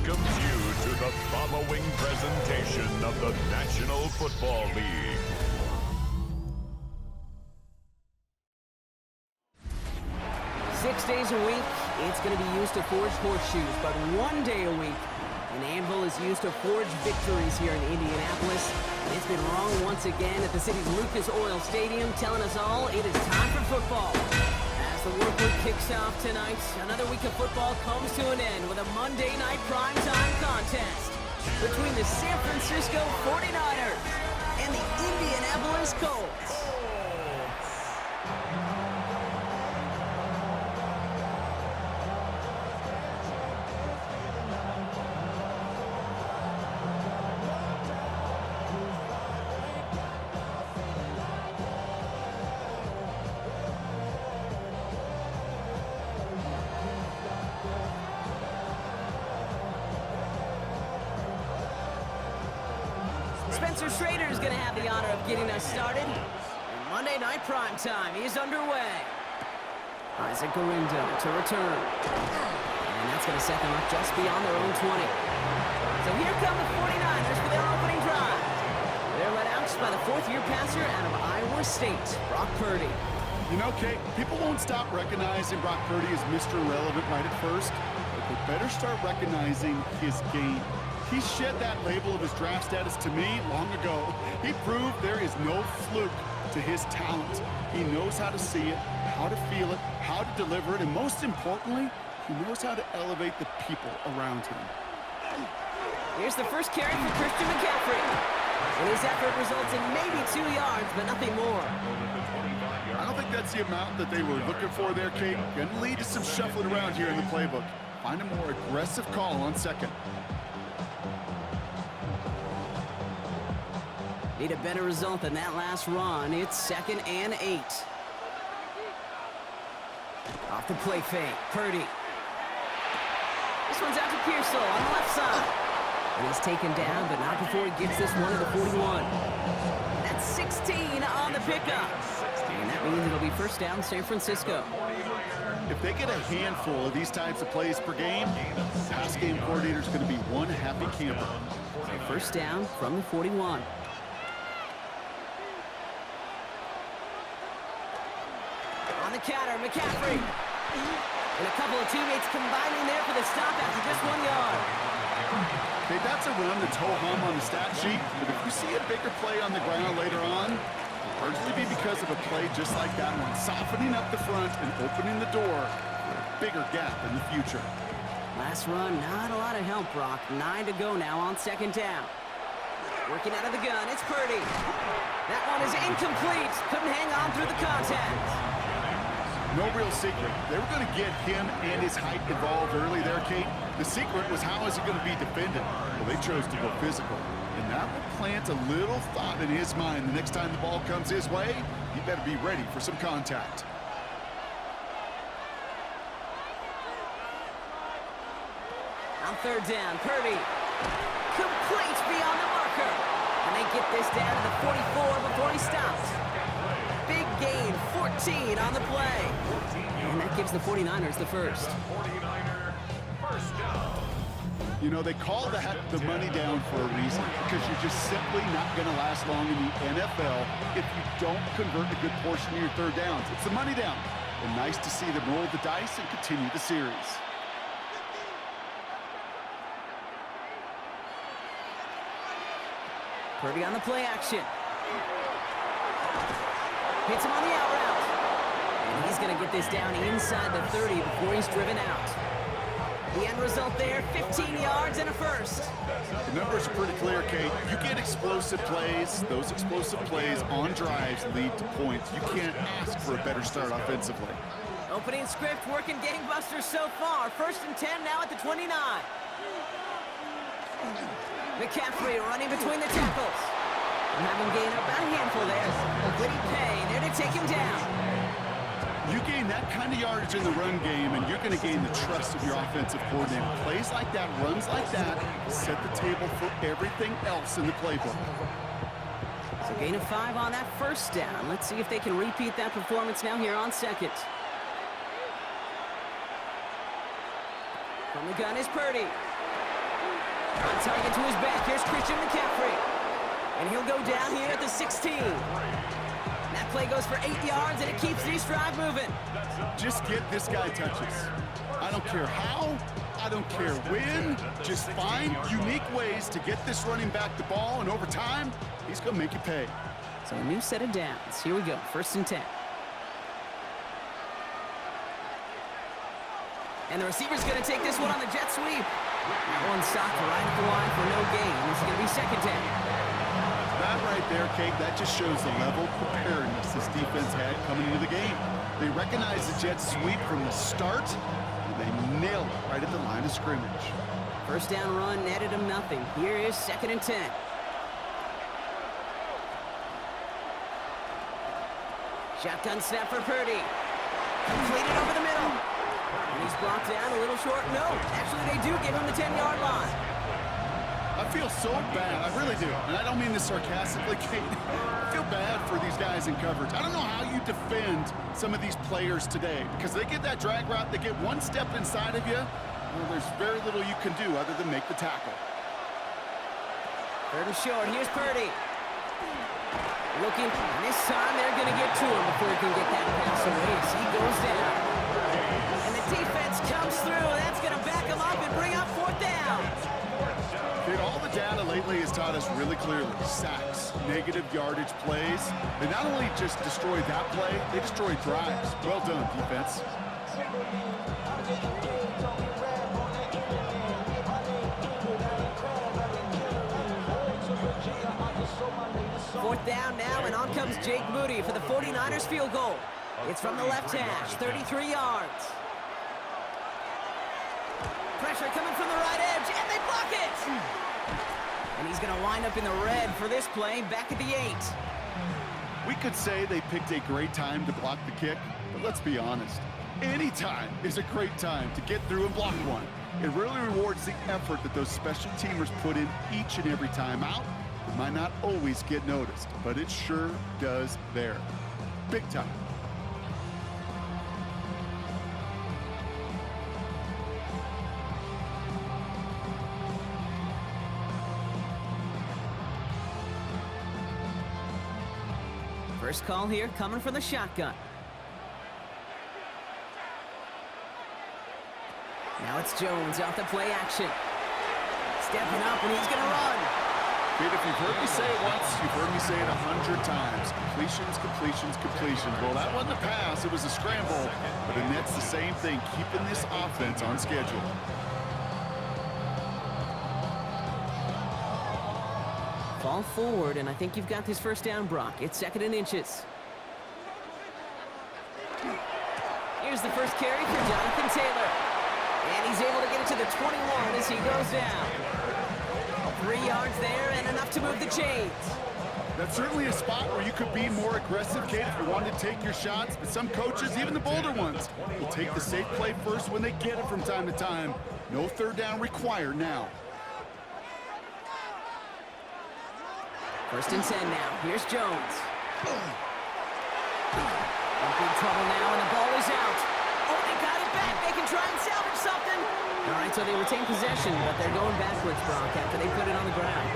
welcomes you to the following presentation of the National Football League. Six days a week, it's going to be used to forge horseshoes, but one day a week, an anvil is used to forge victories here in Indianapolis. And it's been wrong once again at the city's Lucas Oil Stadium, telling us all it is time for football. As the work week kicks off tonight, another week of football comes to an end with a Monday night primetime contest between the San Francisco 49ers and the Indianapolis Colts. Spencer Schrader is going to have the honor of getting us started. And Monday Night Primetime is underway. Isaac Garindo to return. And that's going to set them up just beyond their own 20. So here come the 49ers for their opening drive. They're led out by the fourth-year passer out of Iowa State, Brock Purdy. You know, Kate, people won't stop recognizing Brock Purdy as Mr. Irrelevant right at first, but they better start recognizing his game. He shed that label of his draft status to me long ago. He proved there is no fluke to his talent. He knows how to see it, how to feel it, how to deliver it, and most importantly, he knows how to elevate the people around him. Here's the first carry for Christian McCaffrey. And his effort results in maybe 2 yards, but nothing more. I don't think that's the amount that they were looking for there, Kate. Going to lead to some shuffling around here in the playbook. Find a more aggressive call on second. Need a better result than that last run. It's 2nd and 8. Off the play fake, Purdy. This one's out to Pearsall on the left side. And he's taken down, but not before he gets this one to the 41. That's 16 on the pickup. And that means it'll be first down San Francisco. If they get a handful of these types of plays per game, the pass game coordinator is going to be one happy camper. So first down from the 41. On the counter, McCaffrey. And a couple of teammates combining there for the stop after just 1 yard. Okay, that's a run that's ho-hum on the stat sheet, but if you see a bigger play on the ground later on, it'll largely be because of a play just like that one, softening up the front and opening the door for a bigger gap in the future. Last run, not a lot of help, Brock. 9 to go now on second down. Working out of the gun, it's Purdy. That one is incomplete. Couldn't hang on through the contact. No real secret. They were going to get him and his height involved early there, Kate. The secret was how is he going to be defended? Well, they chose to go physical. And that will plant a little thought in his mind. The next time the ball comes his way, he better be ready for some contact. On third down, Purdy. Complete beyond the marker. And they get this down to the 44 before he stops. Big gain, 14 on the play. And that gives the 49ers the first. You know, they call that the money down for a reason, because you're just simply not going to last long in the NFL if you don't convert a good portion of your third downs. It's the money down. And nice to see them roll the dice and continue the series. Purdy on the play action. Hits him on the out route. And he's going to get this down inside the 30 before he's driven out. The end result there, 15 yards and a first. The numbers are pretty clear, Kate. You get explosive plays. Those explosive plays on drives lead to points. You can't ask for a better start offensively. Opening script working gangbusters so far. 1st and 10 now at the 29. McCaffrey running between the tackles. And have him gain about a handful there. Would he pay? There to take him down. You gain that kind of yardage in the run game, and you're going to gain the trust of your offensive coordinator. Plays like that, runs like that, set the table for everything else in the playbook. So gain of 5 on that first down. Let's see if they can repeat that performance now here on second. From the gun is Purdy. On target to his back. Here's Christian McCaffrey. And he'll go down here at the 16. That play goes for 8 yards, and it keeps this drive moving. Just get this guy touches. I don't care how, I don't care when. Just find unique ways to get this running back the ball, and over time, he's going to make you pay. So a new set of downs. Here we go, 1st and 10. And the receiver's going to take this one on the jet sweep. That one stopped right at the line for no gain. This is going to be 2nd down. That right there, Kate, that just shows the level of preparedness this defense had coming into the game. They recognized the jet sweep from the start, and they nailed it right at the line of scrimmage. 1st down run netted him nothing. Here is 2nd and 10. Shotgun snap for Purdy. Completed over the middle. And he's brought down a little short. No, actually they do give him the 10-yard line. I feel so bad, I really do, and I don't mean this sarcastically, Kate. I feel bad for these guys in coverage. I don't know how you defend some of these players today, because they get that drag route, they get one step inside of you, well, there's very little you can do other than make the tackle. 3rd and short, here's Purdy. Looking, and this time they're going to get to him before he can get that pass away as he goes down. And the defense comes through, that's going to back him up and bring up 4th down. Dude, all the data lately has taught us really clearly, sacks, negative yardage plays. They not only just destroy that play, they destroy drives. Well done, defense. 4th down now, and on comes Jake Moody for the 49ers field goal. It's from the left hash, 33 yards. Pressure coming from the right edge, and they block it! And he's going to wind up in the red for this play, back at the 8. We could say they picked a great time to block the kick, but let's be honest. Any time is a great time to get through and block one. It really rewards the effort that those special teamers put in each and every time out. It might not always get noticed, but it sure does there. Big time. First call here coming from the shotgun. Now it's Jones off the play action. Stepping up, and he's going to run. Kid, if you've heard me say it once, you've heard me say it 100 times. Completions, completions, completions. Well, that wasn't a pass. It was a scramble. But the net's the same thing, keeping this offense on schedule. Fall forward, and I think you've got this 1st down, Brock. It's 2nd and inches. Here's the first carry for Jonathan Taylor. And he's able to get it to the 21 as he goes down. 3 yards there and enough to move the chains. That's certainly a spot where you could be more aggressive, Kate, if you wanted to take your shots. But some coaches, even the bolder ones, will take the safe play first when they get it from time to time. No 3rd down required now. 1st and 10 now. Here's Jones. In big trouble now, and the ball is out. Oh, they got it back. They can try and salvage something. All right, so they retain possession, but they're going backwards, Brock, after they put it on the ground.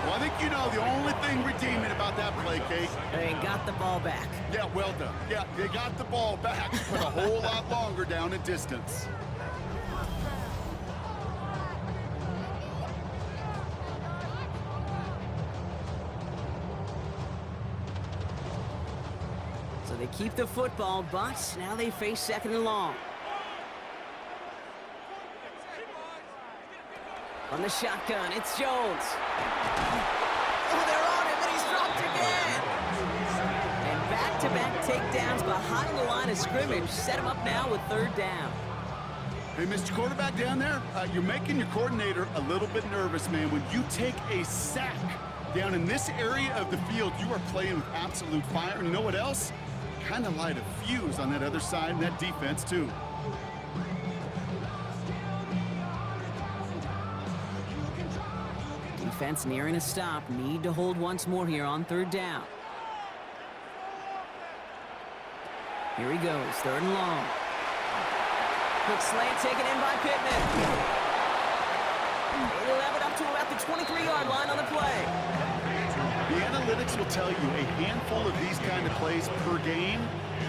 Well, I think you know the only thing redeeming about that play, Kate. They got the ball back. Yeah, well done. Yeah, they got the ball back, but a whole lot longer down in distance. So they keep the football, but now they face 2nd and long. On the shotgun, it's Jones. Oh, they're on him, and he's dropped again. And back-to-back takedowns behind the line of scrimmage set him up now with 3rd down. Hey, Mr. Quarterback down there, you're making your coordinator a little bit nervous, man. When you take a sack down in this area of the field, you are playing with absolute fire. And you know what else? Kind of light a fuse on that other side and that defense, too. Defense nearing a stop. Need to hold once more here on 3rd down. Here he goes, 3rd and long. Quick slant taken in by Pittman. They'll have it up to about the 23-yard line on the play. The analytics will tell you a handful of these kind of plays per game,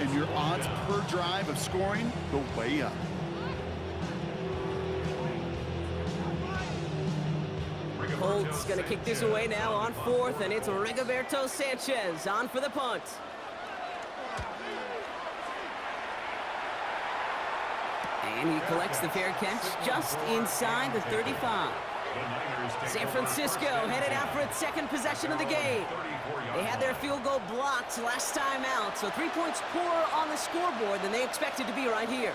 and your odds per drive of scoring go way up. Colts going to kick this away now on 4th, and it's Rigoberto Sanchez on for the punt. And he collects the fair catch just inside the 35. San Francisco headed out for its second possession of the game. They had their field goal blocked last time out, so 3 points poorer on the scoreboard than they expected to be right here.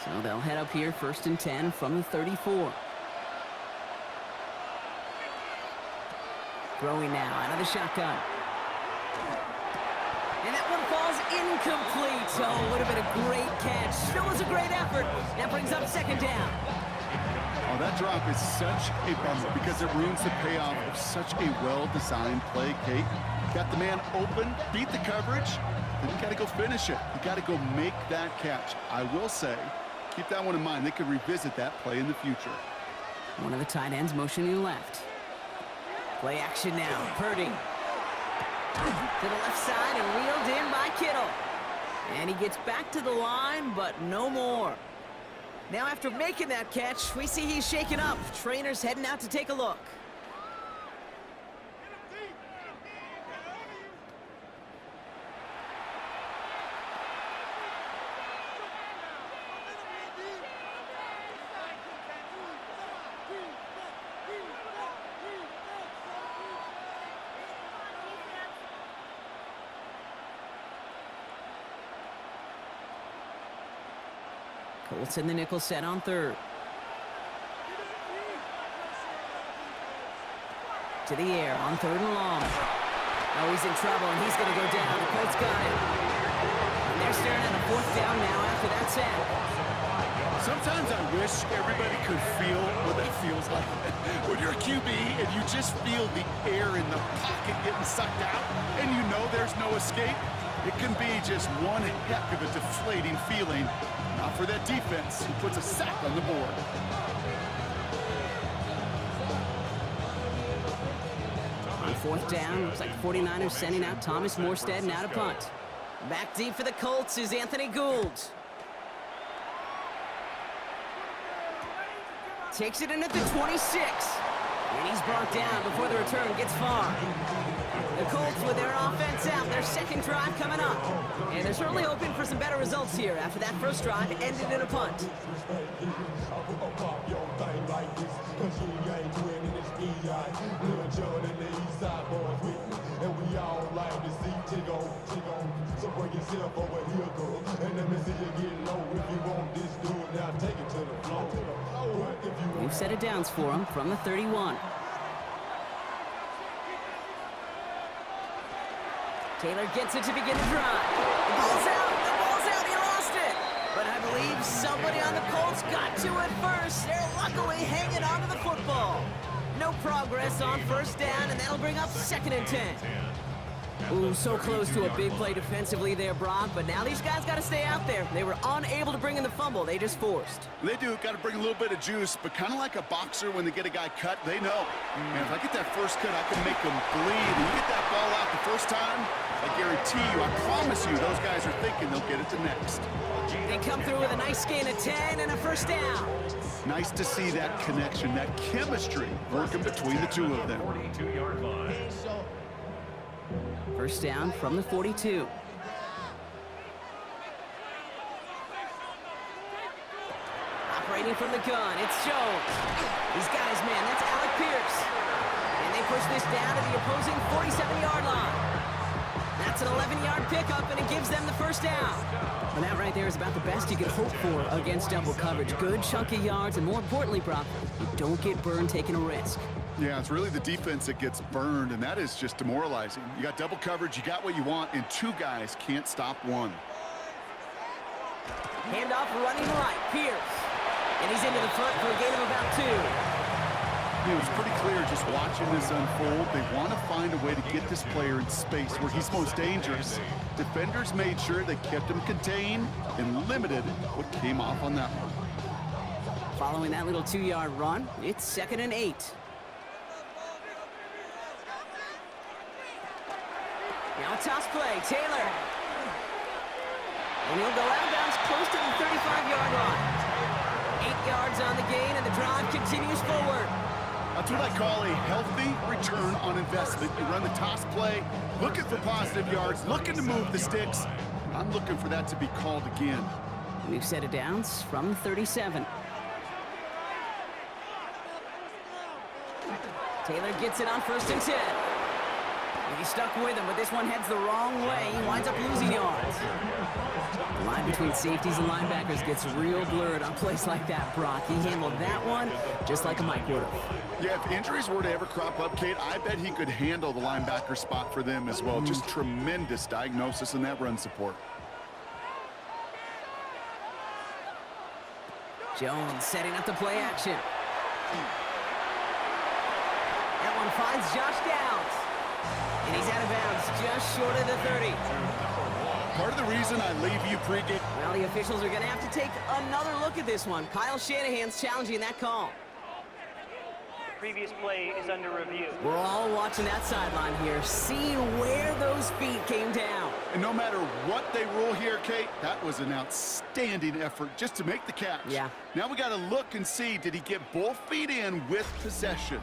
So they'll head up here, 1st and 10 from the 34. Throwing now out of the shotgun. And that one falls incomplete. Oh, would have been a great catch. Still was a great effort. That brings up 2nd down. Oh, that drop is such a bummer because it ruins the payoff of such a well-designed play, Kate. Got the man open, beat the coverage, then you got to go finish it. You got to go make that catch. I will say, keep that one in mind. They could revisit that play in the future. One of the tight ends motioning left. Play action now. Purdy to the left side and reeled in by Kittle. And he gets back to the line, but no more. Now after making that catch, we see he's shaken up. Trainer's heading out to take a look. Colts in the nickel set on 3rd. To the air on 3rd and long. Oh, he's in trouble, and he's going to go down. The Colts got it. And they're staring at a 4th down now after that sack. Sometimes I wish everybody could feel what that feels like. When you're a QB and you just feel the air in the pocket getting sucked out, and you know there's no escape, it can be just one heck of a deflating feeling. Not for that defense, who puts a sack on the board. On 4th down, looks like 49ers sending out Thomas Morstead now to punt. Back deep for the Colts is Anthony Gould. Takes it in at the 26. And he's brought down before the return gets far. The Colts with their offense out, their 2nd drive coming up. And they're certainly hoping for some better results here after that first drive ended in a punt. We've set it downs for him from the 31. Taylor gets it to begin the drive. The ball's out, he lost it. But I believe somebody on the Colts got to it first. They're luckily hanging on to the football. No progress on 1st down, and that'll bring up 2nd and 10. Ooh, so close to a big play defensively there, Brock, but now these guys got to stay out there. They were unable to bring in the fumble. They just forced. They do. Got to bring a little bit of juice, but kind of like a boxer when they get a guy cut, they know. Man, if I get that first cut, I can make them bleed. And you get that ball out the first time, I guarantee you, I promise you, those guys are thinking they'll get it to next. They come through with a nice gain of 10 and a 1st down. Nice to see that connection, that chemistry working between the two of them. 42-yard line. 1st down from the 42. Operating from the gun, it's Jones. He's got his man, that's Alec Pierce. And they push this down to the opposing 47-yard line. That's an 11-yard pickup, and it gives them the 1st down. And that right there is about the best you could hope for against double coverage. Good chunky yards, and more importantly, Brock, you don't get burned taking a risk. Yeah, it's really the defense that gets burned, and that is just demoralizing. You got double coverage, you got what you want, and 2 guys can't stop one. Handoff running right, Pierce. And he's into the front for a gain of about 2. You know, it's pretty clear just watching this unfold. They want to find a way to get this player in space where he's most dangerous. Defenders made sure they kept him contained and limited what came off on that one. Following that little 2-yard run, it's 2nd and 8. Now a toss play, Taylor. And he'll go out of bounds close to the 35-yard line. 8 yards on the gain, and the drive continues forward. That's what I call a healthy return on investment. You run the toss play, looking for positive yards, looking to move the sticks. I'm looking for that to be called again. New set of downs from 37. Taylor gets it on 1st and 10. And he's stuck with him, but this one heads the wrong way. He winds up losing yards. The line between safeties and linebackers gets real blurred on plays like that, Brock. He handled that one just like a Mike would have. Yeah, if injuries were to ever crop up, Kate, I bet he could handle the linebacker spot for them as well. Just tremendous diagnosis in that run support. Jones setting up the play action. That one finds Josh Downs. And he's out of bounds just short of the 30. Part of the reason I leave you pregame. Well, the officials are going to have to take another look at this one. Kyle Shanahan's challenging that call. Previous play is under review. We're all watching that sideline here, seeing where those feet came down. And no matter what they rule here, Kate, that was an outstanding effort just to make the catch. Yeah. Now we got to look and see, did he get both feet in with possession?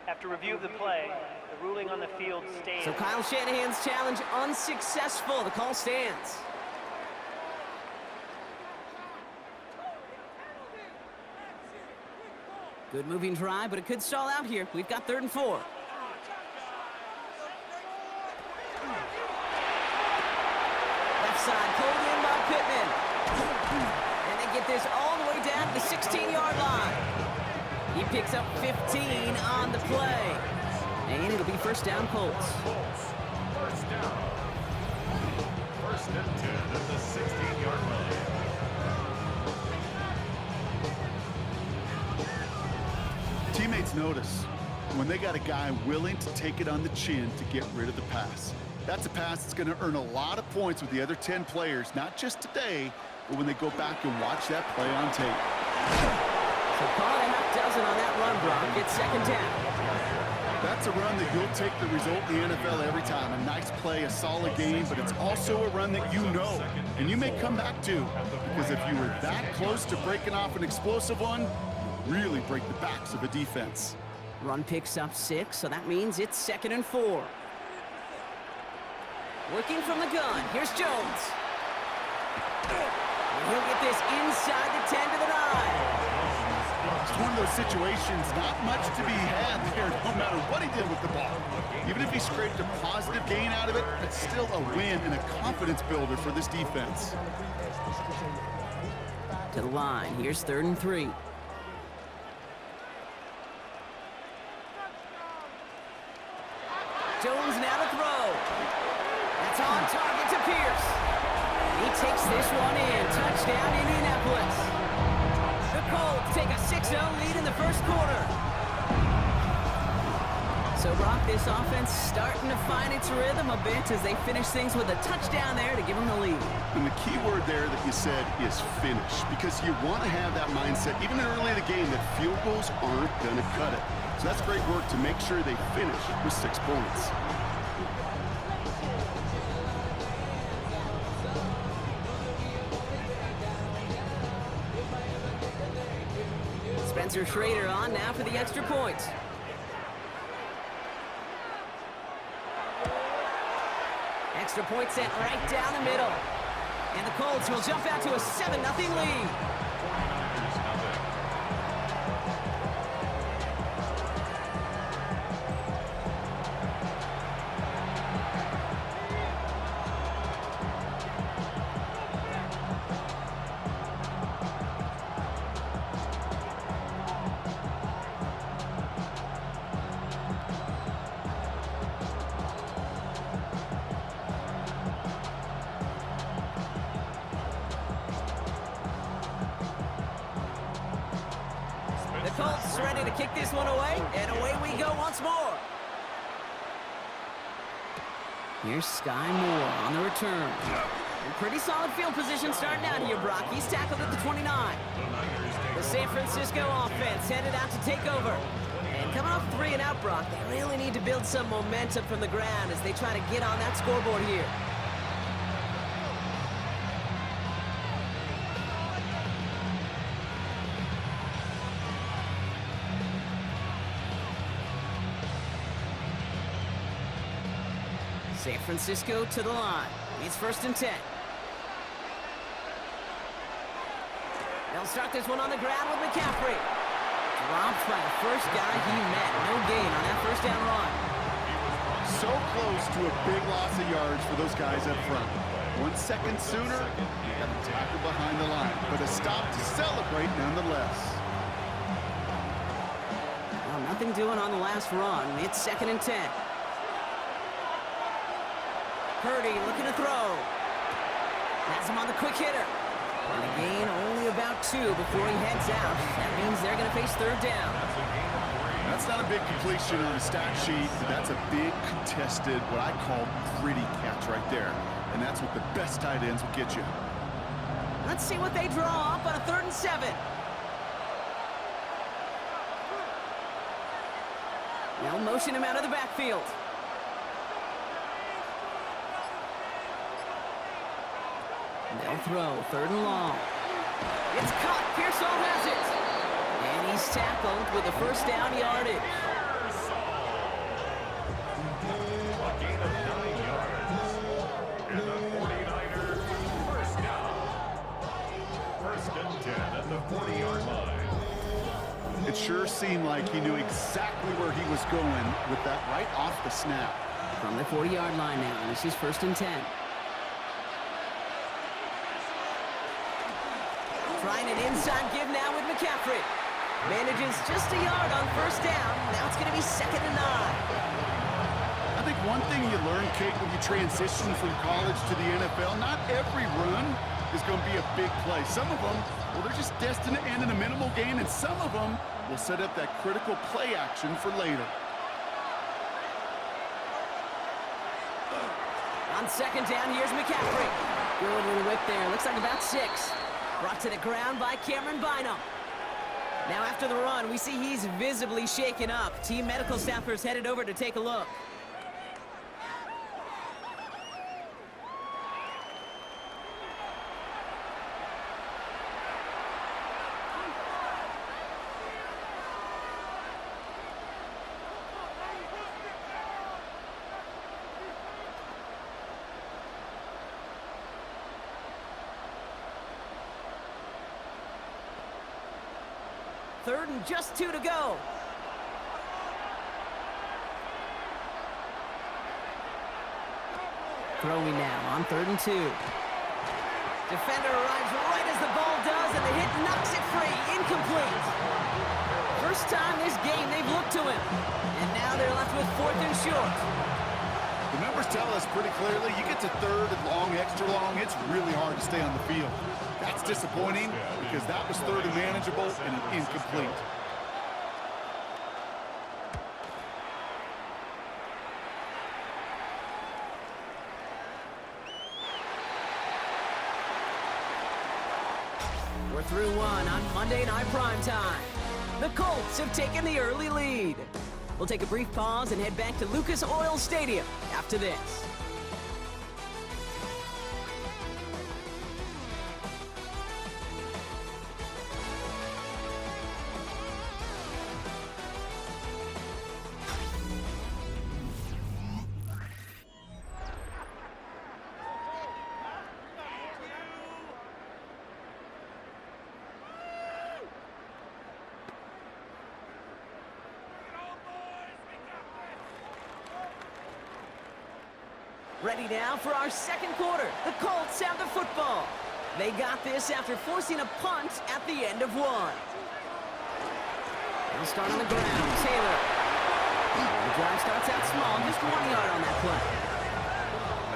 After review of the play, the ruling on the field stands. So Kyle Shanahan's challenge unsuccessful. The call stands. Good moving drive, but it could stall out here. We've got 3rd and 4. Left side pulled in by Pittman. And they get this all the way down to the 16-yard line. He picks up 15 on the play. And it'll be 1st down, Colts. First down. 1st and 10 at the 16-yard line. Teammates notice when they got a guy willing to take it on the chin to get rid of the pass. That's a pass that's going to earn a lot of points with the other 10 players, not just today, but when they go back and watch that play on tape. So call it a half dozen on that run, Brock. It's 2nd down. That's a run that you'll take the result in the NFL every time. A nice play, a solid game, but it's also a run that you know, and you may come back to, because if you were that close to breaking off an explosive one, you really break the backs of a defense. Run picks up 6, so that means it's 2nd and 4. Working from the gun. Here's Jones. And he'll get this inside the 10 to the 9. It's one of those situations, not much to be had there, no matter what he did with the ball. Even if he scraped a positive gain out of it, it's still a win and a confidence builder for this defense. To the line. Here's 3rd and 3. Jones now to throw. That's on target to Pierce. He takes this one in. Touchdown, Indianapolis. The Colts take a 6-0 lead in the 1st quarter. So, Brock, this offense starting to find its rhythm a bit as they finish things with a touchdown there to give them the lead. And the key word there that you said is finish, because you want to have that mindset, even early in the game, that field goals aren't going to cut it. So that's great work to make sure they finish with 6 points. Spencer Schrader on now for the extra point. Extra point sent right down the middle. And the Colts will jump out to a 7-0 lead. to kick this one away, and away we go once more. Here's Sky Moore on the return. And pretty solid field position starting out here, Brock. He's tackled at the 29. The San Francisco offense headed out to take over. And coming off 3 and out, Brock, they really need to build some momentum from the ground as they try to get on that scoreboard here. San Francisco to the line. It's 1st and 10. They'll start this one on the ground with McCaffrey. Dropped by the first guy he met. No gain on that first down run. So close to a big loss of yards for those guys up front. 1 second sooner, you got a tackle behind the line, but a stop to celebrate nonetheless. Well, nothing doing on the last run. It's 2nd and 10. Purdy looking to throw. Has him on the quick hitter. And a gain only about 2 before he heads out. That means they're going to face 3rd down. That's not a big completion on a stat sheet, but that's a big contested, what I call gritty catch right there. And that's what the best tight ends will get you. Let's see what they draw up on a 3rd and 7. They'll motion him out of the backfield. They'll throw 3rd and long. It's caught. Pearsall has it. And he's tackled with the first down yardage. A gain of 9 yards. And the 49ers first down. 1st and 10 at the 40-yard line. It sure seemed like he knew exactly where he was going with that right off the snap. From the 40-yard line now, this is 1st and 10. Trying an inside give now with McCaffrey. Manages just a yard on 1st down. Now it's going to be 2nd and 9. I think one thing you learn, Kate, when you transition from college to the NFL, not every run is going to be a big play. Some of them, well, they're just destined to end in a minimal gain, and some of them will set up that critical play action for later. On 2nd down, here's McCaffrey. Good little whip there. Looks like about 6. Brought to the ground by Cameron Bynum. Now after the run, we see he's visibly shaken up. Team medical staffers headed over to take a look. Third and just 2 to go. Throwing now on 3rd and 2. Defender arrives right as the ball does, and the hit knocks it free. Incomplete. First time this game they've looked to him. And now they're left with 4th and short. The numbers tell us pretty clearly, you get to 3rd and long, extra long, it's really hard to stay on the field. That's disappointing because that was 3rd and manageable and an incomplete. We're through 1 on Monday Night Primetime. The Colts have taken the early lead. We'll take a brief pause and head back to Lucas Oil Stadium after this. Ready now for our 2nd quarter. The Colts have the football. They got this after forcing a punt at the end of 1. They'll start on the ground. Taylor. The drive starts out small. Just 1 yard on that play.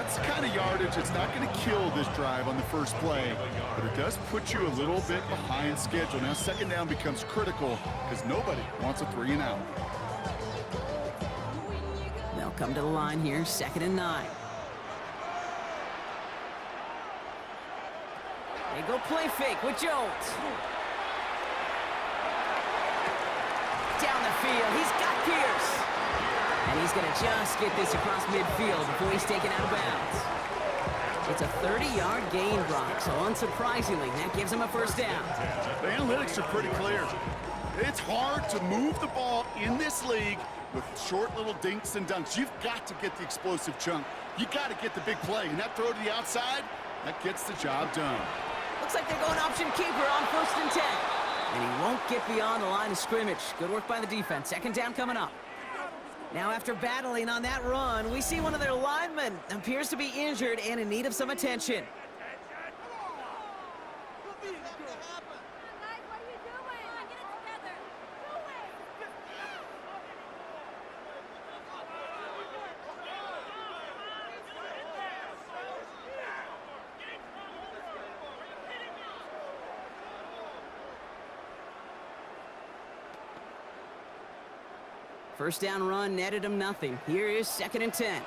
That's the kind of yardage that's not going to kill this drive on the first play, but it does put you a little bit behind schedule. Now second down becomes critical because nobody wants a 3 and out. They'll come to the line here, 2nd and 9. They go play fake with Jones. Down the field, he's got Pierce. And he's going to just get this across midfield before he's taken out of bounds. It's a 30-yard gain, Brock, so unsurprisingly, that gives him a first down. The analytics are pretty clear. It's hard to move the ball in this league with short little dinks and dunks. You've got to get the explosive chunk. You got to get the big play, and that throw to the outside, that gets the job done. Looks like they're going option keeper on 1st and 10. And he won't get beyond the line of scrimmage. Good work by the defense. 2nd down coming up. Now, after battling on that run, we see one of their linemen appears to be injured and in need of some attention. First down run netted him nothing. Here is 2nd and 10.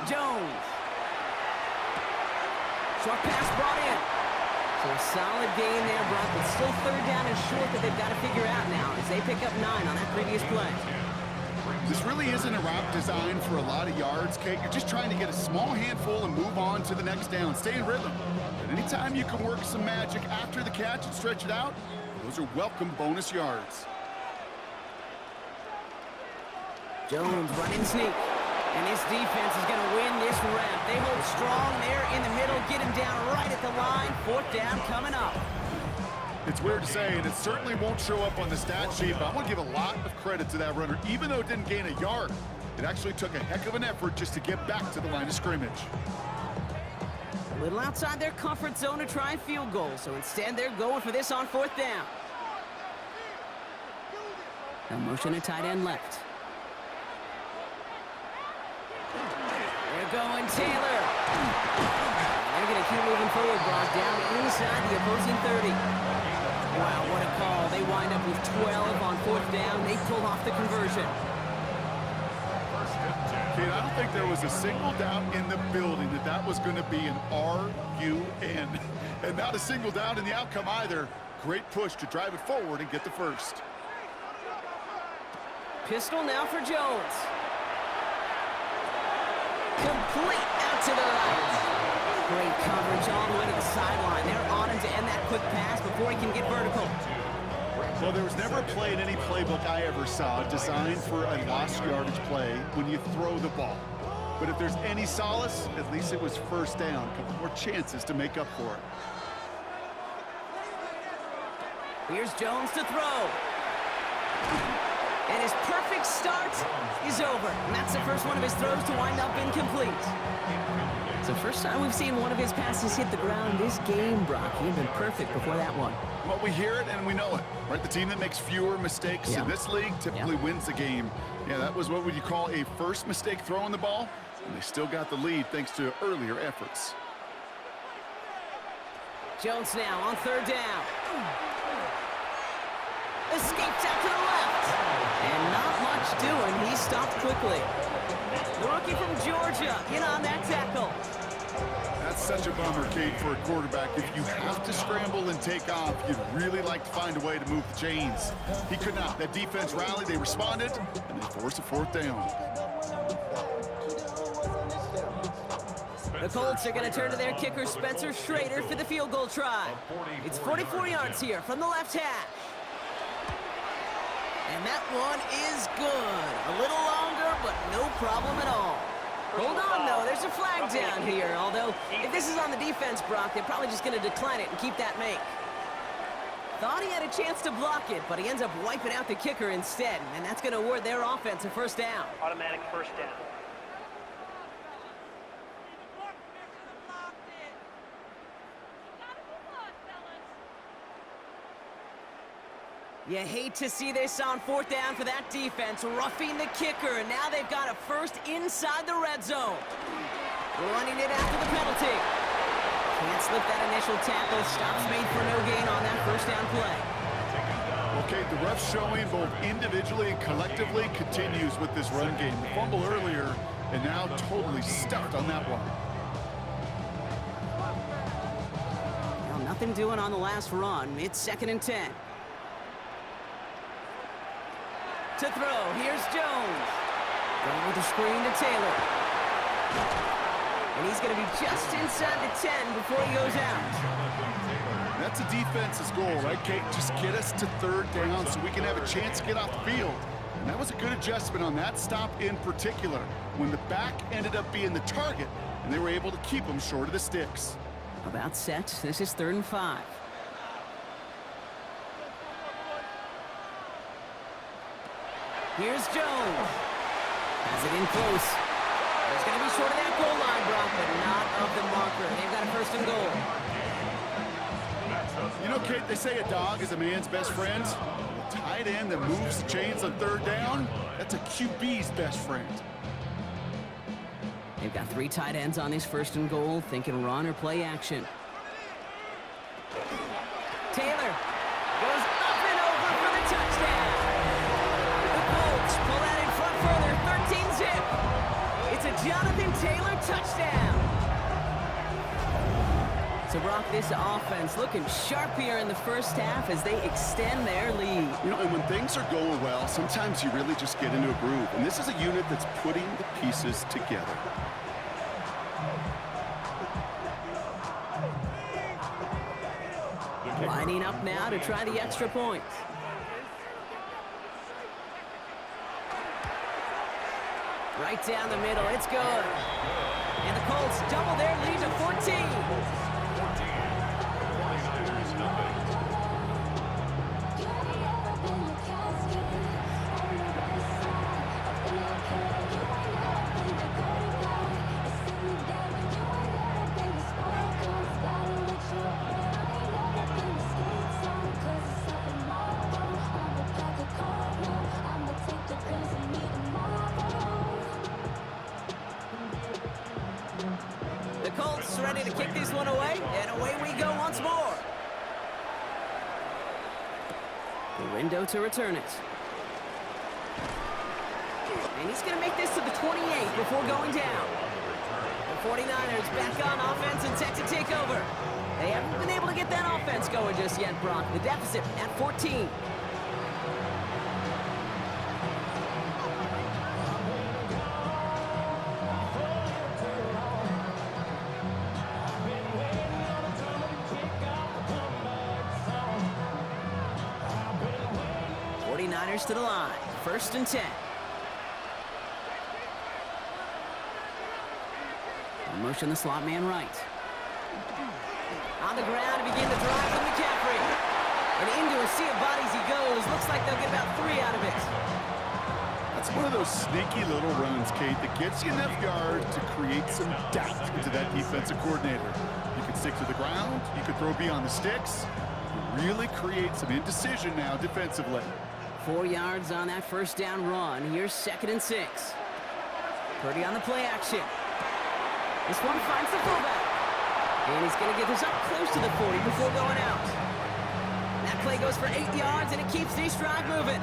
Jones. Short pass brought in. So a solid gain there, Brock, but still 3rd down and short that they've got to figure out now as they pick up 9 on that previous play. This really isn't a route designed for a lot of yards, Kate. You're just trying to get a small handful and move on to the next down. Stay in rhythm. But anytime you can work some magic after the catch and stretch it out, those are welcome bonus yards. Jones running sneak. And this defense is going to win this round. They hold strong there in the middle, get him down right at the line. 4th down coming up. It's weird to say, and it certainly won't show up on the stat sheet, but I want to give a lot of credit to that runner. Even though it didn't gain a yard, it actually took a heck of an effort just to get back to the line of scrimmage. A little outside their comfort zone to try and field goal, so instead they're going for this on 4th down. Now motion a tight end left. They're going Taylor. They're going to keep moving forward, Brock, down inside the opposing 30. Wow, what a call. They wind up with 12 on 4th down. They pull off the conversion. Kate, I don't think there was a single doubt in the building that that was going to be an RUN. And not a single doubt in the outcome either. Great push to drive it forward and get the first. Pistol now for Jones. Complete out to the right. Great coverage all the way to the sideline. They're on him to end that quick pass before he can get vertical. Well, there was never a play in any playbook I ever saw designed for a lost yardage play when you throw the ball. But if there's any solace, at least it was first down. A couple more chances to make up for it. Here's Jones to throw. And his perfect start is over. And that's the first one of his throws to wind up incomplete. It's the first time we've seen one of his passes hit the ground this game, Brock. He had been perfect before that one. Well, we hear it and we know it, right? The team that makes fewer mistakes in this league typically wins the game. Yeah, that was what would you call a first mistake throwing the ball, and they still got the lead thanks to earlier efforts. Jones now on 3rd down. Escapes out to the left. And not much doing. He stopped quickly. The rookie from Georgia in on that tackle. That's such a bummer, Kate, for a quarterback. If you have to scramble and take off, you'd really like to find a way to move the chains. He could not. That defense rallied, they responded, and they forced a 4th down. The Colts are going to turn to their kicker, Spencer Schrader, for the field goal try. It's 44 yards here from the left hash. And that one is good. A little longer, but no problem at all. Hold on, though. There's a flag down here. Although, if this is on the defense, Brock, they're probably just going to decline it and keep that make. Thought he had a chance to block it, but he ends up wiping out the kicker instead. And that's going to award their offense a first down. Automatic first down. You hate to see this on 4th down for that defense, roughing the kicker, and now they've got a first inside the red zone. Running it after the penalty. Can't slip that initial tackle. Stops made for no gain on that first down play. Okay, the ref showing both individually and collectively continues with this run game. The fumble earlier, and now totally stuffed on that one. Well, nothing doing on the last run. It's 2nd and 10. To throw, here's Jones. Going with the screen to Taylor. And he's going to be just inside the 10 before he goes out. That's a defense's goal, right, Kate? Just get us to 3rd down so we can have a chance to get off the field. And that was a good adjustment on that stop in particular, when the back ended up being the target, and they were able to keep him short of the sticks. About set. This is 3rd and 5. Here's Jones. Has it in close. It's going to be short of that goal line, Brock, but not of the marker. They've got a 1st and goal. You know, Kate, they say a dog is a man's best friend. A tight end that moves the chains on 3rd down, that's a QB's best friend. They've got 3 tight ends on this 1st and goal, thinking run or play action. Taylor goes up and over for the touchdown. The Colts pull that in front further, 13-zip. It's a Jonathan Taylor touchdown. So, Brock, this offense looking sharp here in the first half as they extend their lead. You know, and when things are going well, sometimes you really just get into a groove. And this is a unit that's putting the pieces together. Lining up now to try the extra point. Right down the middle, it's good. And the Colts double their lead to 14. The Colts ready to kick this one away, and away we go once more. The window to return it. And he's going to make this to the 28 before going down. The 49ers back on offense and set to take over. They haven't been able to get that offense going just yet, Brock. The deficit at 14. To the line, 1st and 10. Motion the slot man right. On the ground to begin the drive from McCaffrey. And into a sea of bodies he goes. Looks like they'll get about 3 out of it. That's one of those sneaky little runs, Kate, that gets you enough yard to create some doubt into that defensive coordinator. You can stick to the ground. You can throw beyond the sticks. You really create some indecision now defensively. 4 yards on that 1st down run. Here's 2nd and 6. Purdy on the play action. This one finds the fullback. And he's going to get this up close to the 40 before going out. That play goes for 8 yards, and it keeps these drive moving.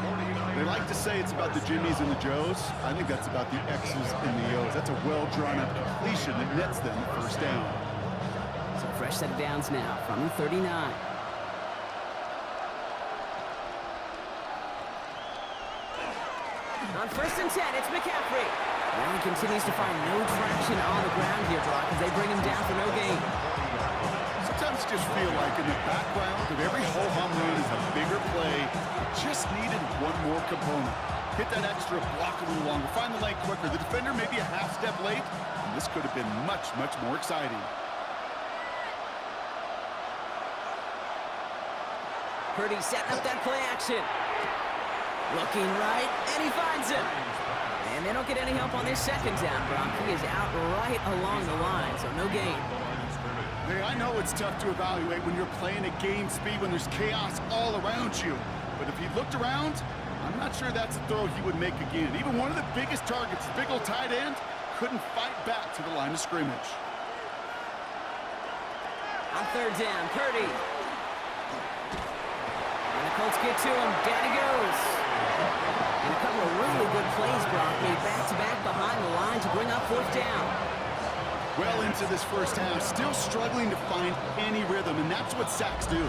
They like to say it's about the Jimmies and the Joes. I think that's about the X's and the O's. That's a well-drawn-up completion that nets them the 1st down. So fresh set of downs now from the 39. On 1st and 10, it's McCaffrey. Well, he continues to find no traction on the ground here, Brock, as they bring him down for no gain. Sometimes you just feel like in the background of every ho-hum run is a bigger play. Just needed one more component. Hit that extra block a little longer, find the lane quicker. The defender may be a half step late, and this could have been much, much more exciting. Purdy setting up that play action. Looking right, and he finds him. And they don't get any help on this 2nd down, Brock. He is out right along the line, so no gain. Hey, I know it's tough to evaluate when you're playing at game speed, when there's chaos all around you. but if he looked around, I'm not sure that's a throw he would make again. Even one of the biggest targets, the big old tight end, couldn't fight back to the line of scrimmage. On third down, Purdy. And the Colts get to him. Down he goes. And a couple of really good plays, Brock, made back-to-back behind the line to bring up fourth down. Well into this first half, still struggling to find any rhythm, and that's what sacks do.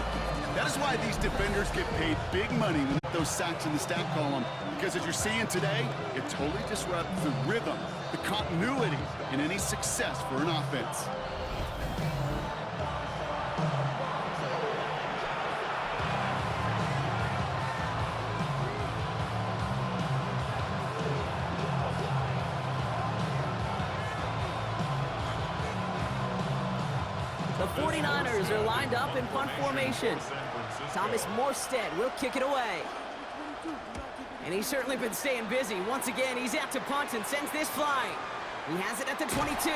That is why these defenders get paid big money when those sacks in the stat column, because as you're seeing today, it totally disrupts the rhythm, the continuity, and any success for an offense. The 49ers are lined up in punt formation. Thomas Morstead will kick it away. And he's certainly been staying busy. Once again, he's out to punt and sends this flying. He has it at the 22.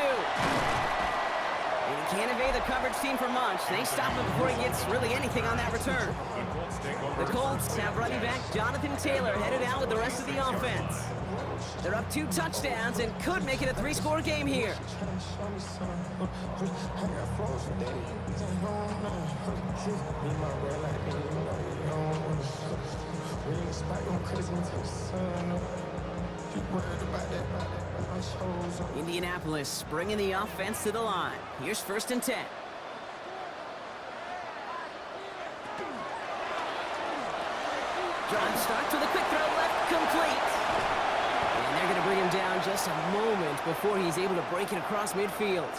And he can't evade the coverage team for much. They stop him before he gets really anything on that return. The Colts have running back Jonathan Taylor headed out with the rest of the offense. They're up 2 touchdowns and could make it a 3-score game here. Indianapolis bringing the offense to the line. Here's 1st and 10. Drive starts with a quick throw left, complete. And they're going to bring him down just a moment before he's able to break it across midfield.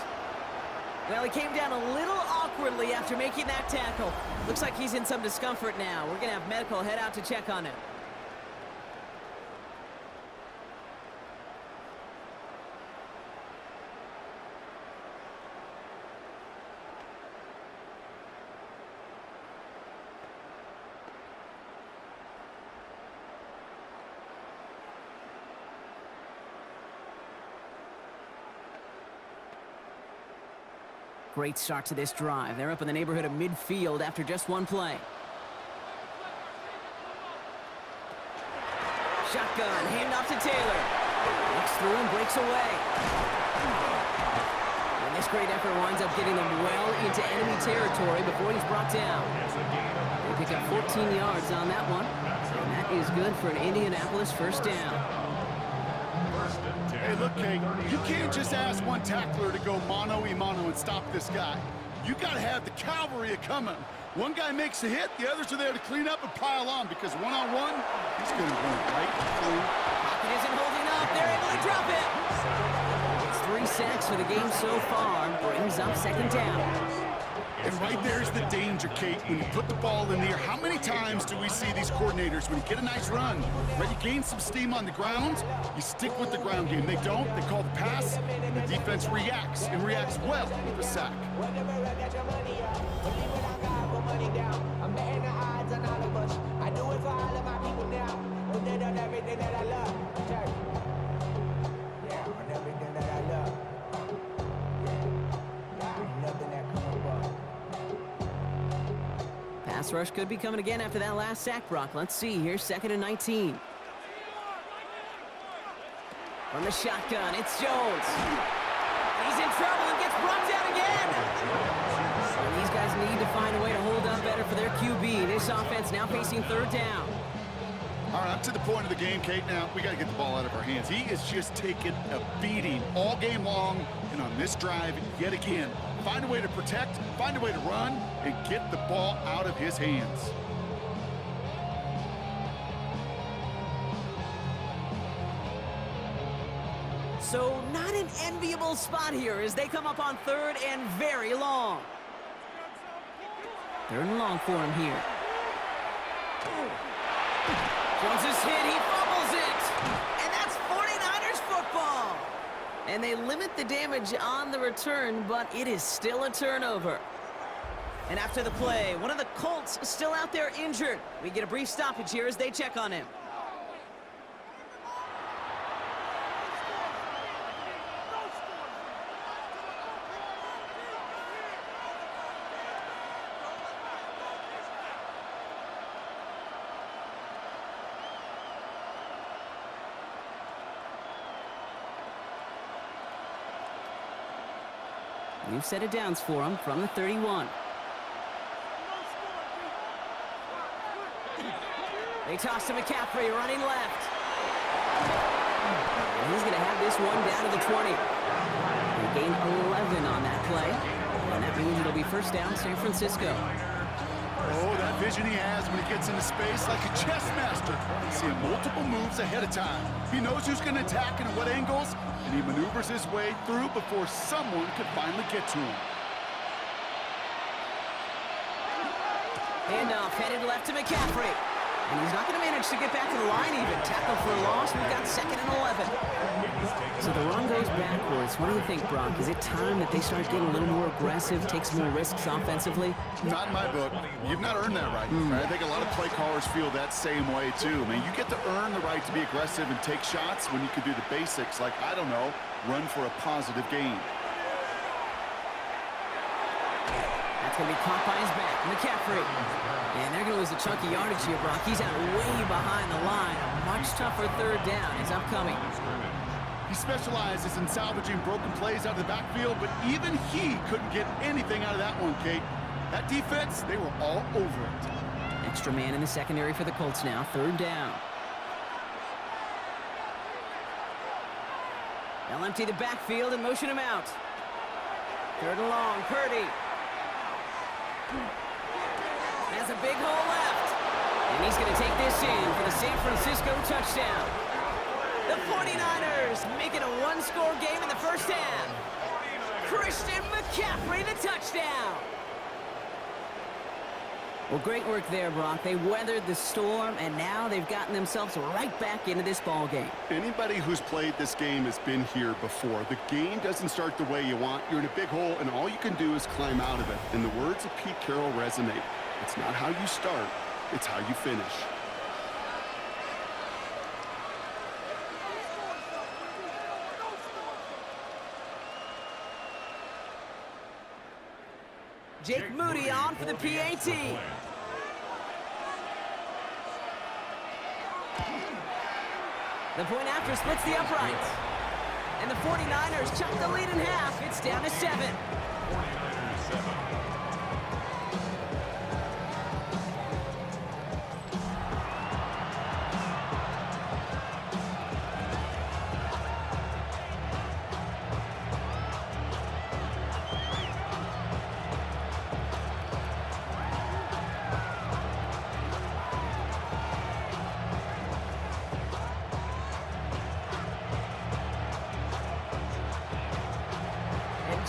Well, he came down a little awkwardly after making that tackle. Looks like he's in some discomfort now. We're going to have medical head out to check on him. Great start to this drive. They're up in the neighborhood of midfield after just one play. Shotgun, handoff to Taylor. Looks through and breaks away. And this great effort winds up getting them well into enemy territory before he's brought down. They pick up 14 yards on that one. And that is good for an Indianapolis 1st down. Hey, look, Kate, you can't just ask one tackler to go mano-a-mano and stop this guy. You got to have the cavalry coming. One guy makes a hit, the others are there to clean up and pile on, because one-on-one, he's going to run right through. Pocket isn't holding up. They're able to drop it. It's 3 sacks for the game so far. Brings up 2nd down. And right there's the danger, Kate, when you put the ball in the air. How many times do we see these coordinators, when you get a nice run, right, you gain some steam on the ground, you stick with the ground game. They don't, they call the pass, and the defense reacts, and reacts well with the sack. Pass rush could be coming again after that last sack, Brock. Let's see. Here's 2nd and 19. From the shotgun, it's Jones. He's in trouble and gets brought down again. And these guys need to find a way to hold up better for their QB. This offense now facing 3rd down. All right, up to the point of the game, Kate. Now, we got to get the ball out of our hands. He is just taking a beating all game long, and on this drive, yet again, find a way to protect, find a way to run, and get the ball out of his hands. So not an enviable spot here as they come up on 3rd and very long. 3rd and long for him here. Jones is hit, he fumbles it. And that's 49ers football. And they limit the damage on the return, but it is still a turnover. And after the play, one of the Colts still out there injured. We get a brief stoppage here as they check on him. New set of downs for him from the 31. They toss to McCaffrey, running left. And he's going to have this one down to the 20. They gained 11 on that play. And that means it'll be first down, San Francisco. Oh, that vision he has when he gets into space like a chess master. Seeing multiple moves ahead of time. He knows who's going to attack and at what angles, and he maneuvers his way through before someone could finally get to him. Handoff headed left to McCaffrey. And he's not going to manage to get back to the line even. Tackle for a loss. We've got 2nd and 11. So the run goes backwards. What do you think, Brock? Is it time that they start getting a little more aggressive, take some more risks offensively? Not in my book. You've not earned that right. I think a lot of play callers feel that same way, too. I mean, you get to earn the right to be aggressive and take shots when you can do the basics like, I don't know, run for a positive gain. That's going to be caught by his back. McCaffrey. And they're going to lose a chunky yardage here, Brock. He's out way behind the line. A much tougher 3rd down is upcoming. He specializes in salvaging broken plays out of the backfield, but even he couldn't get anything out of that one, Kate. That defense, they were all over it. Extra man in the secondary for the Colts now. 3rd down. They'll empty the backfield and motion him out. 3rd and long. Purdy. Has a big hole left. And he's going to take this in for the San Francisco touchdown. The 49ers make it a 1-score game in the first half. Christian McCaffrey, the touchdown. Well, great work there, Brock. They weathered the storm, and now they've gotten themselves right back into this ball game. Anybody who's played this game has been here before. The game doesn't start the way you want. You're in a big hole, and all you can do is climb out of it. And the words of Pete Carroll resonate. It's not how you start, it's how you finish. Jake Moody on for the PAT. The point after splits the uprights. And the 49ers chop the lead in half. It's down to 7. 49ers 7.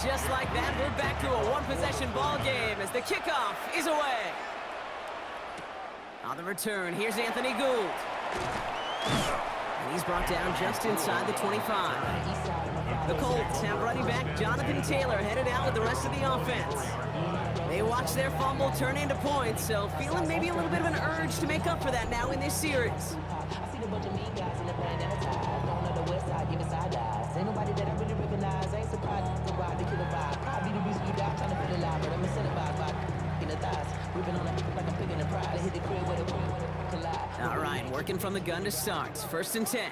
Just like that, we're back to a one-possession ball game as the kickoff is away. On the return, here's Anthony Gould. And he's brought down just inside the 25. The Colts have running back Jonathan Taylor headed out with the rest of the offense. They watch their fumble turn into points, so feeling maybe a little bit of an urge to make up for that now in this series. I see a bunch of mean guys in the brand advertised. Going on the west side, giving side eyes. Ain't nobody that I really recognize. Ain't surprised to ride the killer vibe. Probably the reason you die trying to feel alive. But I'm incentivized by in the thighs. Ripping on it like I'm picking a pride. Hit the crib with a collide. All right, working from the gun to start. 1st and 10.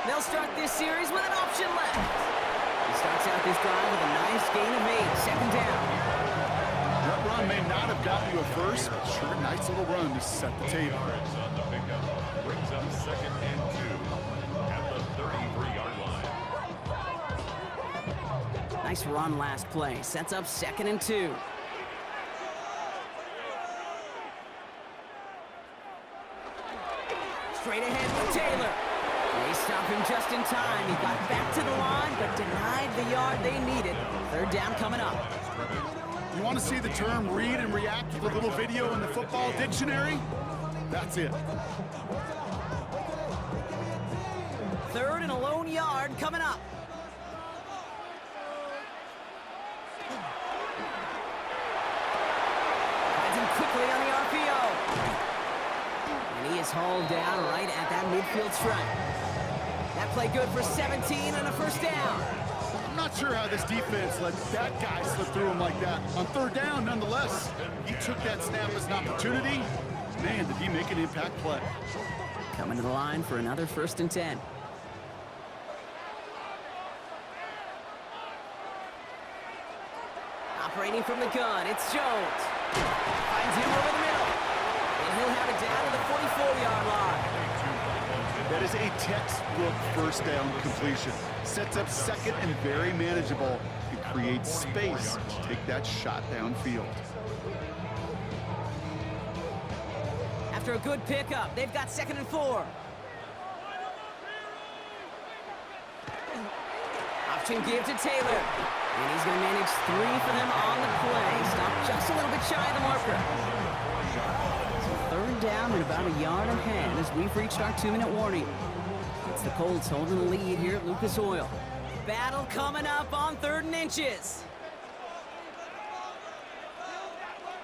They'll start this series with an option left. He starts out this drive with a nice gain of 8. 2nd down. That run may not have gotten you a first, but sure, nice little run to set the table. Yards on the pickup. Brings up 2nd and 2 at the 33-yard line. Nice run last play. Sets up 2nd and 2. Straight ahead with Taylor. They stop him just in time. He got back to the line, but denied the yard they needed. 3rd down coming up. You want to see the term read and react to the little video in the football dictionary? That's it. 3rd and a lone yard coming up. Finds him quickly on the RPO. And he is hauled down right at that midfield stripe. That play good for 17 and a 1st down. I'm not sure how this defense let that guy slip through him like that. On 3rd down, nonetheless, he took that snap as an opportunity. Man, did he make an impact play. Coming to the line for another 1st and 10. Training from the gun, it's Jones. Finds him over the middle. And he'll have it down to the 44-yard line. That is a textbook first down completion. Sets up second and very manageable and creates space to take that shot downfield. After a good pickup, they've got 2nd and 4. Option give to Taylor. And he's going to manage 3 for them on the play. Stopped just a little bit shy of the marker. So 3rd down and about a yard ahead as we've reached our 2-minute warning. It's the Colts holding the lead here at Lucas Oil. Battle coming up on 3rd and inches.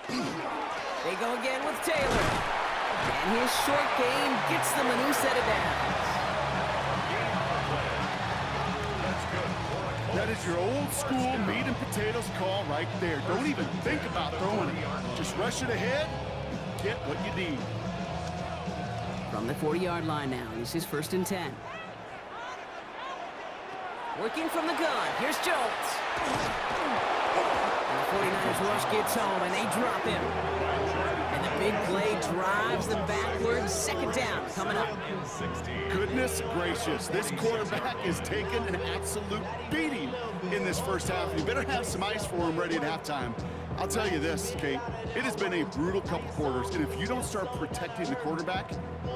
They go again with Taylor. And his short game gets them a new set of downs. That is your old school meat and potatoes call right there. Don't even think about throwing it. Just rush it ahead and get what you need. From the 40-yard line now, this is 1st and 10. Working from the gun, here's Jones. And the 49ers rush gets home, and they drop him. And the big play drives them backwards. 2nd down coming up. Goodness gracious, this quarterback is taking an absolute beating in this first half. You better have some ice for him ready at halftime. I'll tell you this, Kate, it has been a brutal couple quarters, and if you don't start protecting the quarterback,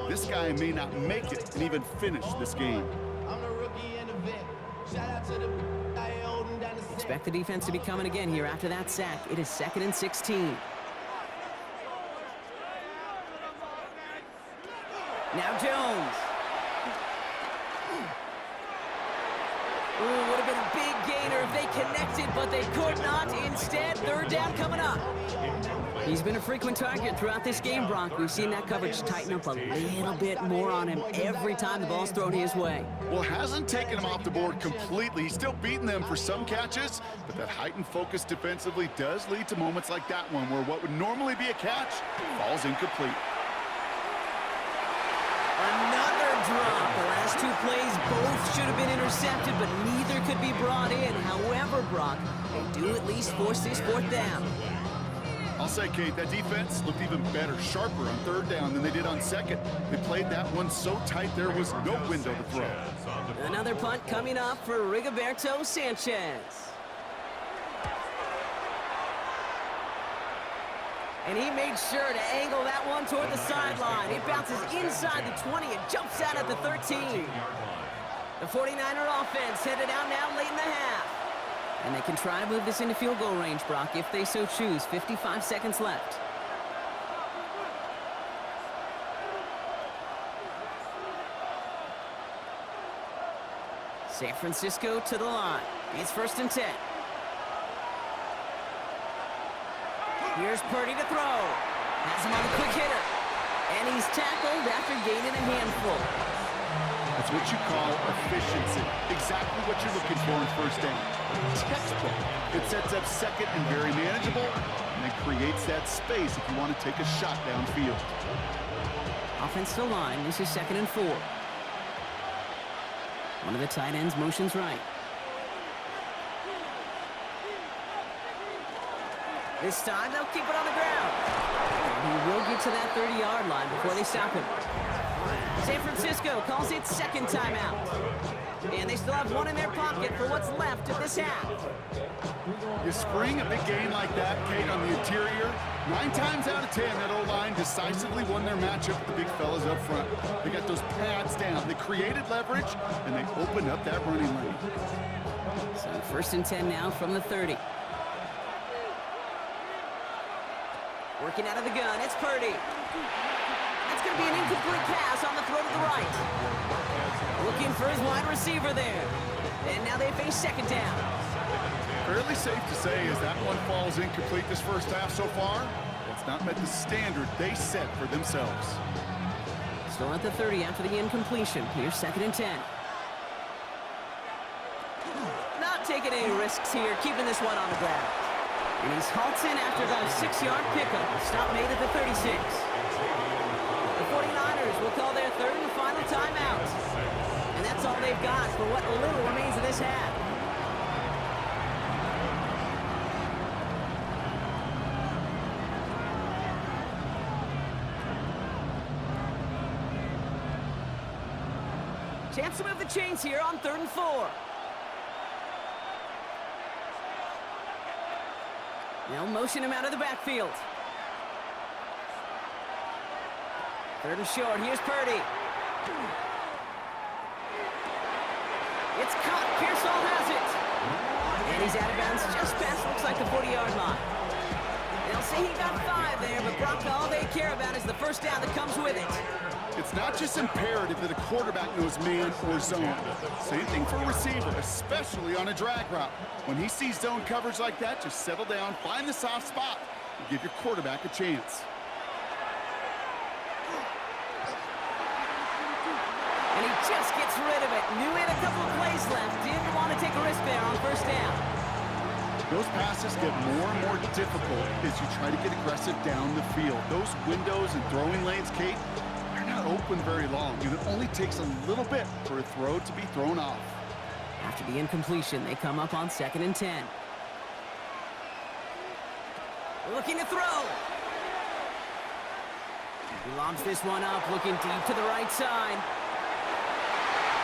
this guy may not make it and even finish this game. Expect the defense to be coming again here after that sack. It is 2nd and 16. Now Jones. Ooh, would have been a big gainer if they connected, but they could not. Instead, 3rd down coming up. He's been a frequent target throughout this game, Brock. We've seen that coverage tighten up a little bit more on him every time the ball's thrown his way. Well, hasn't taken him off the board completely. He's still beating them for some catches, but that heightened focus defensively does lead to moments like that one where what would normally be a catch falls incomplete. Another drop. The last 2 plays both should have been intercepted, but neither could be brought in. However, Brock, they do at least force this 4th down. I'll say, Kate, that defense looked even better, sharper on 3rd down than they did on 2nd. They played that one so tight there was no window to throw. Another punt coming up for Rigoberto Sanchez. And he made sure to angle that one toward the sideline. It bounces inside the 20 and jumps out at the 13. The 49er offense headed out now late in the half. And they can try to move this into field goal range, Brock, if they so choose. 55 seconds left. San Francisco to the line. It's 1st and 10. Here's Purdy to throw. Has him on a quick hitter. And he's tackled after gaining a handful. That's what you call efficiency. Exactly what you're looking for in 1st down. Textbook. It sets up 2nd and very manageable, and it creates that space if you want to take a shot downfield. Offense to the line. This is 2nd and 4. One of the tight ends motions right. This time they'll keep it on the ground. And he will get to that 30-yard line before they stop him. San Francisco calls it 2nd timeout. And they still have one in their pocket for what's left of this half. You spring a big game like that, Kate, on the interior, 9 times out of 10, that O-line decisively won their matchup with the big fellas up front. They got those pads down. They created leverage, and they opened up that running lane. So 1st and 10 now from the 30. Working out of the gun, it's Purdy. That's going to be an incomplete pass on the throw to the right. Looking for his wide receiver there. And now they face 2nd down. Fairly safe to say as that one falls incomplete this first half so far, it's not met the standard they set for themselves. Still at the 30 after the incompletion. Here's 2nd and 10. Not taking any risks here, keeping this one on the ground. And he's halted after about a 6-yard pickup. Stop made at the 36. The 49ers will call their 3rd and final timeout. And that's all they've got for what little remains of this half. Chance to move the chains here on 3rd and 4. They'll motion him out of the backfield. 3rd and short. Here's Purdy. It's caught. Pearsall has it. And he's out of bounds just past, looks like the 40-yard line. They'll say he got 5 there, but Brock, all they care about is the first down that comes with it. It's not just imperative that a quarterback knows man or zone. Same thing for a receiver, especially on a drag route. When he sees zone coverage like that, just settle down, find the soft spot, and give your quarterback a chance. And he just gets rid of it. Knew he had a couple of plays left. Didn't want to take a risk there on 1st down. Those passes get more and more difficult as you try to get aggressive down the field. Those windows and throwing lanes, Kate, they're not open very long, and it only takes a little bit for a throw to be thrown off. After the incompletion, they come up on 2nd and 10. Looking to throw. He lobs this one up, looking deep to the right side.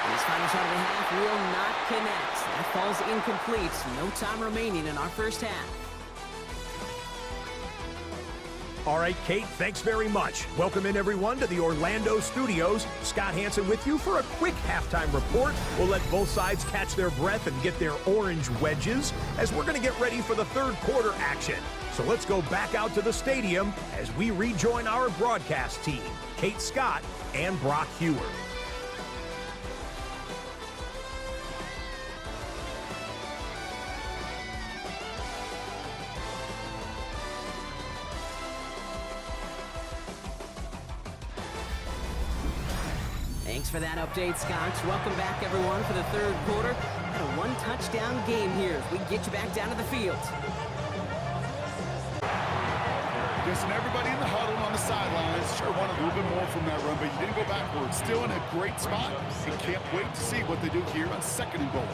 His final shot of the half will not connect. That falls incomplete. No time remaining in our 1st half. All right, Kate, thanks very much. Welcome in, everyone, to the Orlando studios. Scott Hansen with you for a quick halftime report. We'll let both sides catch their breath and get their orange wedges as we're going to get ready for the 3rd quarter action. So let's go back out to the stadium as we rejoin our broadcast team, Kate Scott and Brock Hewer. Thanks for that update, Scott. Welcome back, everyone, for the 3rd quarter. Got a 1-touchdown game here as we get you back down to the field. Guessing everybody in the huddle on the sidelines sure wanted a little bit more from that run, but you didn't go backwards. Still in a great spot, and can't wait to see what they do here on 2nd and goal.